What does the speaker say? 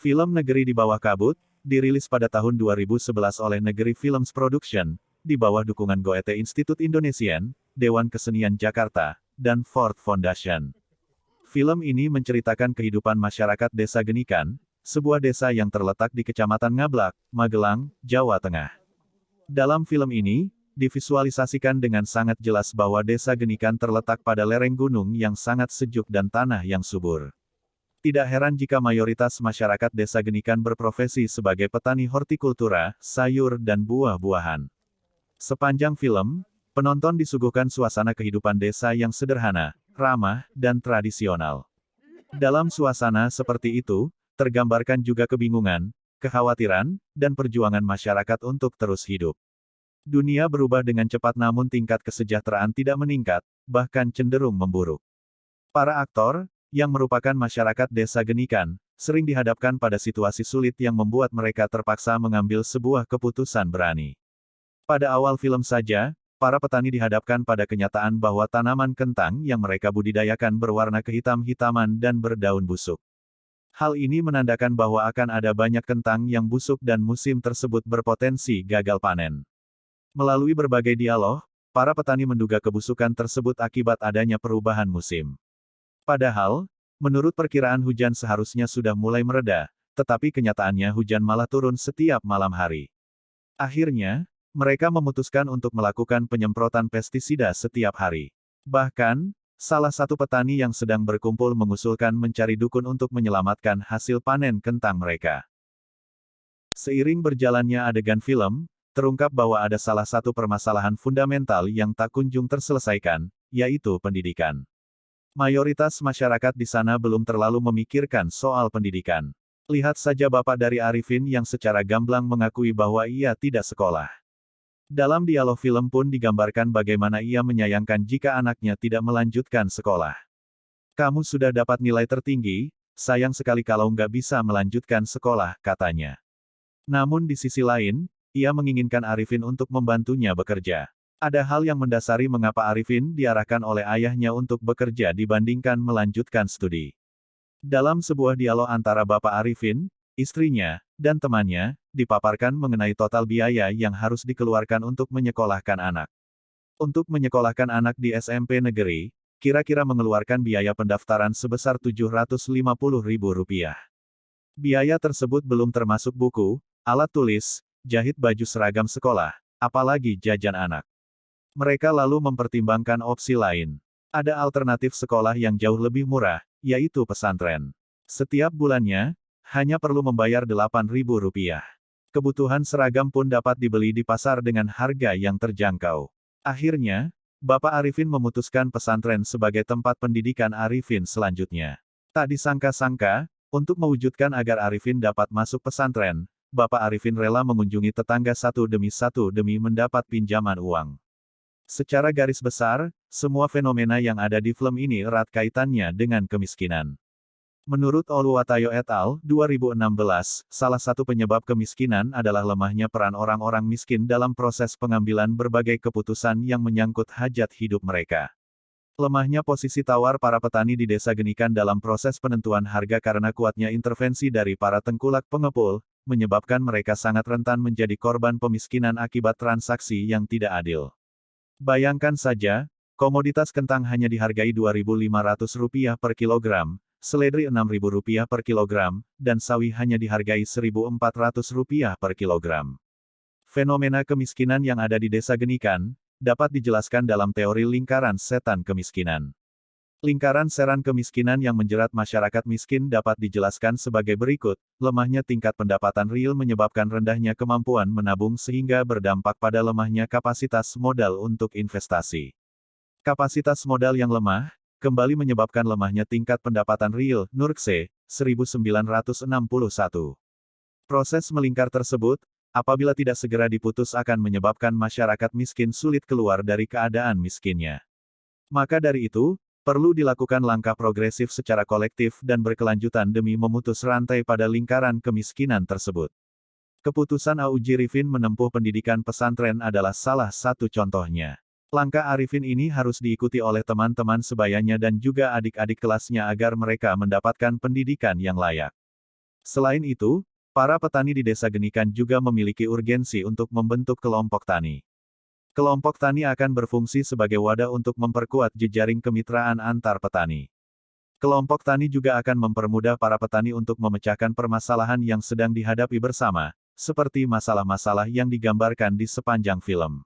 Film Negeri di Bawah Kabut, dirilis pada tahun 2011 oleh Negeri Films Production, di bawah dukungan Goethe Institut Indonesian, Dewan Kesenian Jakarta, dan Ford Foundation. Film ini menceritakan kehidupan masyarakat Desa Genikan, sebuah desa yang terletak di Kecamatan Ngablak, Magelang, Jawa Tengah. Dalam film ini, divisualisasikan dengan sangat jelas bahwa Desa Genikan terletak pada lereng gunung yang sangat sejuk dan tanah yang subur. Tidak heran jika mayoritas masyarakat Desa Genikan berprofesi sebagai petani hortikultura, sayur dan buah-buahan. Sepanjang film, penonton disuguhkan suasana kehidupan desa yang sederhana, ramah, dan tradisional. Dalam suasana seperti itu, tergambarkan juga kebingungan, kekhawatiran, dan perjuangan masyarakat untuk terus hidup. Dunia berubah dengan cepat namun tingkat kesejahteraan tidak meningkat, bahkan cenderung memburuk. Para aktor, yang merupakan masyarakat Desa Genikan, sering dihadapkan pada situasi sulit yang membuat mereka terpaksa mengambil sebuah keputusan berani. Pada awal film saja, para petani dihadapkan pada kenyataan bahwa tanaman kentang yang mereka budidayakan berwarna kehitam-hitaman dan berdaun busuk. Hal ini menandakan bahwa akan ada banyak kentang yang busuk dan musim tersebut berpotensi gagal panen. Melalui berbagai dialog, para petani menduga kebusukan tersebut akibat adanya perubahan musim. Padahal, menurut perkiraan hujan seharusnya sudah mulai mereda, tetapi kenyataannya hujan malah turun setiap malam hari. Akhirnya, mereka memutuskan untuk melakukan penyemprotan pestisida setiap hari. Bahkan, salah satu petani yang sedang berkumpul mengusulkan mencari dukun untuk menyelamatkan hasil panen kentang mereka. Seiring berjalannya adegan film, terungkap bahwa ada salah satu permasalahan fundamental yang tak kunjung terselesaikan, yaitu pendidikan. Mayoritas masyarakat di sana belum terlalu memikirkan soal pendidikan. Lihat saja bapak dari Arifin yang secara gamblang mengakui bahwa ia tidak sekolah. Dalam dialog film pun digambarkan bagaimana ia menyayangkan jika anaknya tidak melanjutkan sekolah. Kamu sudah dapat nilai tertinggi, sayang sekali kalau nggak bisa melanjutkan sekolah, katanya. Namun di sisi lain, ia menginginkan Arifin untuk membantunya bekerja. Ada hal yang mendasari mengapa Arifin diarahkan oleh ayahnya untuk bekerja dibandingkan melanjutkan studi. Dalam sebuah dialog antara Bapak Arifin, istrinya, dan temannya, dipaparkan mengenai total biaya yang harus dikeluarkan untuk menyekolahkan anak. Untuk menyekolahkan anak di SMP negeri, kira-kira mengeluarkan biaya pendaftaran sebesar Rp750.000. Biaya tersebut belum termasuk buku, alat tulis, jahit baju seragam sekolah, apalagi jajan anak. Mereka lalu mempertimbangkan opsi lain. Ada alternatif sekolah yang jauh lebih murah, yaitu pesantren. Setiap bulannya, hanya perlu membayar Rp8.000. Kebutuhan seragam pun dapat dibeli di pasar dengan harga yang terjangkau. Akhirnya, Bapak Arifin memutuskan pesantren sebagai tempat pendidikan Arifin selanjutnya. Tak disangka-sangka, untuk mewujudkan agar Arifin dapat masuk pesantren, Bapak Arifin rela mengunjungi tetangga satu demi mendapat pinjaman uang. Secara garis besar, semua fenomena yang ada di film ini erat kaitannya dengan kemiskinan. Menurut Oluwatayo et al. 2016, salah satu penyebab kemiskinan adalah lemahnya peran orang-orang miskin dalam proses pengambilan berbagai keputusan yang menyangkut hajat hidup mereka. Lemahnya posisi tawar para petani di Desa Genikan dalam proses penentuan harga karena kuatnya intervensi dari para tengkulak pengepul, menyebabkan mereka sangat rentan menjadi korban pemiskinan akibat transaksi yang tidak adil. Bayangkan saja, komoditas kentang hanya dihargai Rp2.500 per kilogram, seledri Rp6.000 per kilogram, dan sawi hanya dihargai Rp1.400 per kilogram. Fenomena kemiskinan yang ada di Desa Genikan, dapat dijelaskan dalam teori lingkaran setan kemiskinan. Lingkaran setan kemiskinan yang menjerat masyarakat miskin dapat dijelaskan sebagai berikut, lemahnya tingkat pendapatan real menyebabkan rendahnya kemampuan menabung sehingga berdampak pada lemahnya kapasitas modal untuk investasi. Kapasitas modal yang lemah, kembali menyebabkan lemahnya tingkat pendapatan real, Nurkse, 1961. Proses melingkar tersebut, apabila tidak segera diputus akan menyebabkan masyarakat miskin sulit keluar dari keadaan miskinnya. Maka dari itu, perlu dilakukan langkah progresif secara kolektif dan berkelanjutan demi memutus rantai pada lingkaran kemiskinan tersebut. Keputusan Auji Rifin menempuh pendidikan pesantren adalah salah satu contohnya. Langkah Arifin ini harus diikuti oleh teman-teman sebayanya dan juga adik-adik kelasnya agar mereka mendapatkan pendidikan yang layak. Selain itu, para petani di Desa Genikan juga memiliki urgensi untuk membentuk kelompok tani. Kelompok tani akan berfungsi sebagai wadah untuk memperkuat jejaring kemitraan antar petani. Kelompok tani juga akan mempermudah para petani untuk memecahkan permasalahan yang sedang dihadapi bersama, seperti masalah-masalah yang digambarkan di sepanjang film.